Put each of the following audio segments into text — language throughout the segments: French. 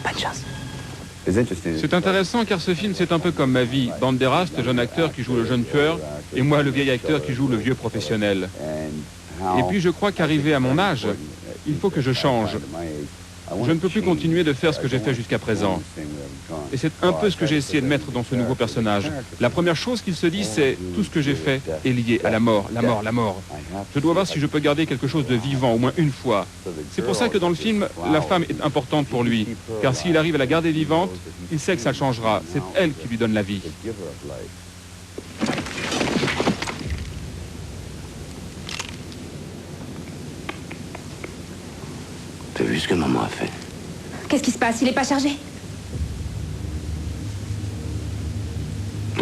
Bonne chance. C'est intéressant car ce film c'est un peu comme ma vie. Banderas, le jeune acteur qui joue le jeune tueur, et moi le vieil acteur qui joue le vieux professionnel. Et puis je crois qu'arrivé à mon âge, il faut que je change. Je ne peux plus continuer de faire ce que j'ai fait jusqu'à présent. Et c'est un peu ce que j'ai essayé de mettre dans ce nouveau personnage. La première chose qu'il se dit, c'est tout ce que j'ai fait est lié à la mort, la mort, la mort. Je dois voir si je peux garder quelque chose de vivant, au moins une fois. C'est pour ça que dans le film, la femme est importante pour lui. Car s'il arrive à la garder vivante, il sait que ça changera. C'est elle qui lui donne la vie. T'as vu ce que maman a fait? Qu'est-ce qui se passe? Il est pas chargé?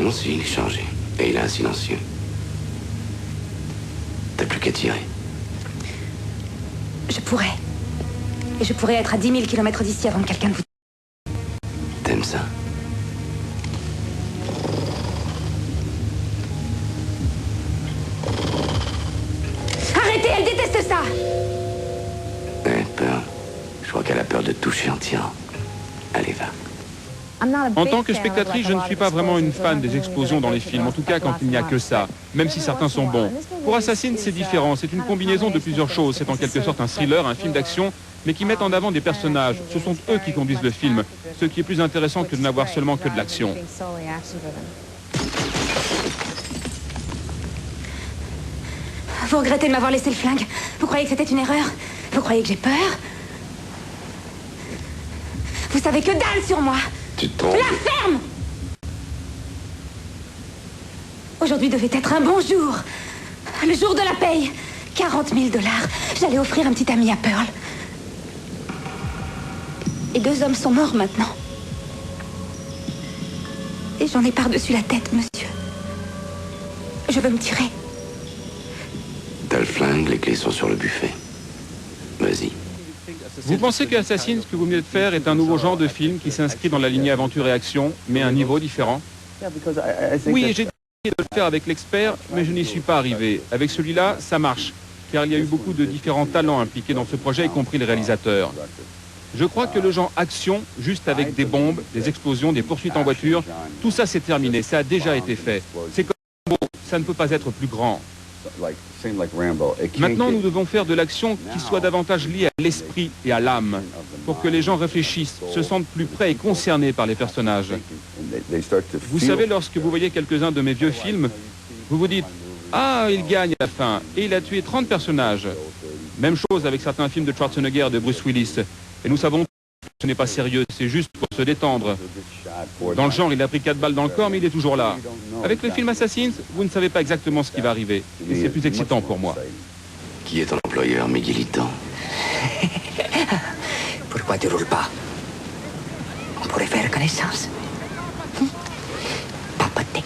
Non, si, il est chargé. Et il a un silencieux. T'as plus qu'à tirer. Je pourrais. Et je pourrais être à 10 000 km d'ici avant que quelqu'un ne vous... T'aimes ça? Arrêtez, elle déteste ça! Peur. Je crois qu'elle a peur de te toucher en tirant. Allez, va. En tant que spectatrice, je ne suis pas vraiment une fan des explosions dans les films, en tout cas quand il n'y a que ça, même si certains sont bons. Pour Assassin, c'est différent, c'est une combinaison de plusieurs choses. C'est en quelque sorte un thriller, un film d'action, mais qui met en avant des personnages. Ce sont eux qui conduisent le film, ce qui est plus intéressant que de n'avoir seulement que de l'action. Vous regrettez de m'avoir laissé le flingue? Vous croyez que c'était une erreur? Vous croyez que j'ai peur? Vous savez que dalle sur moi! Tu te trompes. La ferme! Aujourd'hui devait être un bon jour. Le jour de la paye. 40 000 $. J'allais offrir un petit ami à Pearl. Et 2 hommes sont morts maintenant. Et j'en ai par-dessus la tête, monsieur. Je veux me tirer. T'as le flingue, les clés sont sur le buffet. Vas-y. Vous pensez que Assassin, ce que vous venez de faire, est un nouveau genre de film qui s'inscrit dans la lignée aventure et action, mais à un niveau différent? Oui, j'ai essayé de le faire avec l'expert, mais je n'y suis pas arrivé. Avec celui-là, ça marche, car il y a eu beaucoup de différents talents impliqués dans ce projet, y compris le réalisateur. Je crois que le genre action, juste avec des bombes, des explosions, des poursuites en voiture, tout ça c'est terminé, ça a déjà été fait. C'est comme Rambo, ça ne peut pas être plus grand. Maintenant, nous devons faire de l'action qui soit davantage liée à l'esprit et à l'âme, pour que les gens réfléchissent, se sentent plus près et concernés par les personnages. Vous savez, lorsque vous voyez quelques-uns de mes vieux films, vous vous dites « Ah, il gagne à la fin, et il a tué 30 personnages ». Même chose avec certains films de Schwarzenegger, de Bruce Willis. Et nous savons que ce n'est pas sérieux, c'est juste pour se détendre. Dans le genre, il a pris 4 balles dans le corps, mais il est toujours là. Avec le film Assassins, vous ne savez pas exactement ce qui va arriver. Et c'est plus excitant pour moi. Qui est ton employeur, Miguelito? Pourquoi tu roules pas? On pourrait faire connaissance. Papoter.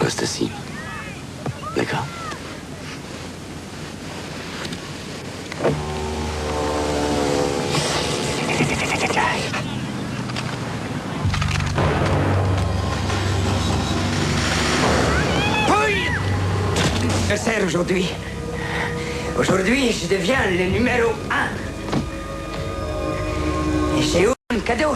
Reste assis. D'accord. Je sers aujourd'hui. Aujourd'hui, je deviens le numéro 1. Et j'ai eu un cadeau.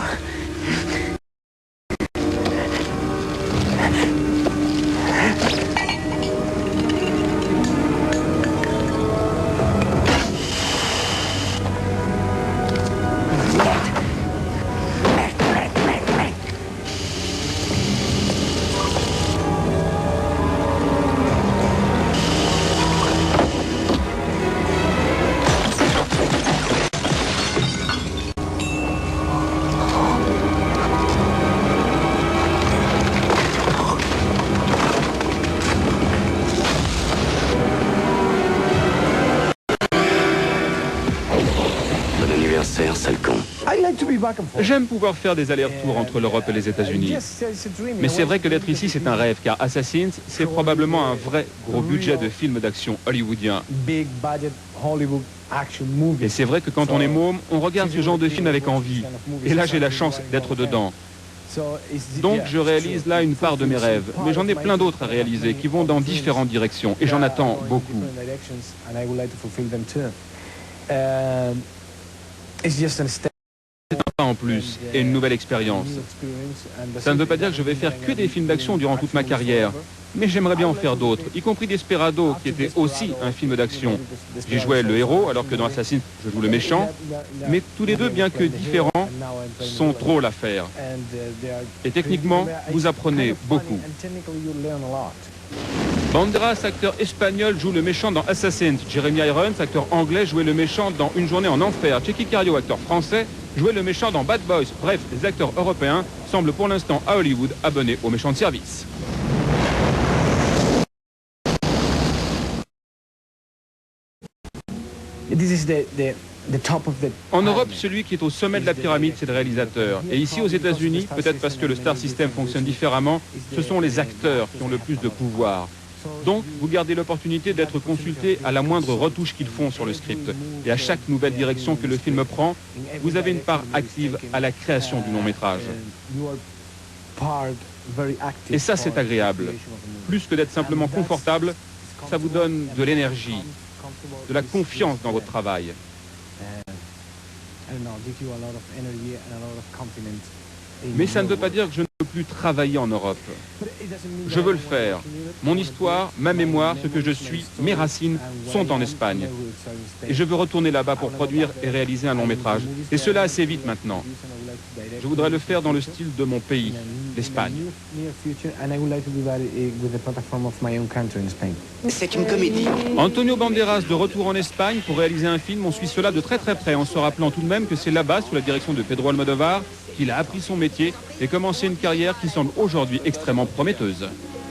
J'aime pouvoir faire des allers-retours entre l'Europe et les États-Unis. Mais c'est vrai que d'être ici, c'est un rêve, car Assassins, c'est probablement un vrai gros budget de film d'action hollywoodien. Et c'est vrai que quand on est môme, on regarde ce genre de film avec envie. Et là, j'ai la chance d'être dedans. Donc, je réalise là une part de mes rêves. Mais j'en ai plein d'autres à réaliser qui vont dans différentes directions. Et j'en attends beaucoup. C'est un pas en plus et une nouvelle expérience. Ça ne veut pas dire que je vais faire que des films d'action durant toute ma carrière, mais j'aimerais bien en faire d'autres, y compris Desperado, qui était aussi un film d'action. J'y jouais le héros, alors que dans Assassin, je joue le méchant, mais tous les deux, bien que différents, sont drôles à faire. Et techniquement, vous apprenez beaucoup. Banderas, acteur espagnol, joue le méchant dans Assassin. Jeremy Irons, acteur anglais, jouait le méchant dans Une journée en enfer. Checky Cario, acteur français, jouait le méchant dans Bad Boys. Bref, les acteurs européens semblent pour l'instant à Hollywood abonnés aux méchants de service. En Europe, celui qui est au sommet de la pyramide, c'est le réalisateur. Et ici, aux États-Unis, peut-être parce que le Star System fonctionne différemment, ce sont les acteurs qui ont le plus de pouvoir. Donc, vous gardez l'opportunité d'être consulté à la moindre retouche qu'ils font sur le script. Et à chaque nouvelle direction que le film prend, vous avez une part active à la création du long-métrage. Et ça, c'est agréable. Plus que d'être simplement confortable, ça vous donne de l'énergie, de la confiance dans votre travail. Mais ça ne veut pas dire que je ne peux plus travailler en Europe. Je veux le faire. Mon histoire, ma mémoire, ce que je suis, mes racines sont en Espagne. Et je veux retourner là-bas pour produire et réaliser un long métrage. Et cela assez vite maintenant. Je voudrais le faire dans le style de mon pays, l'Espagne. C'est une comédie. Antonio Banderas de retour en Espagne pour réaliser un film. On suit cela de très très près en se rappelant tout de même que c'est là-bas, sous la direction de Pedro Almodóvar, qu'il a appris son métier et commencé une carrière qui semble aujourd'hui extrêmement prometteuse.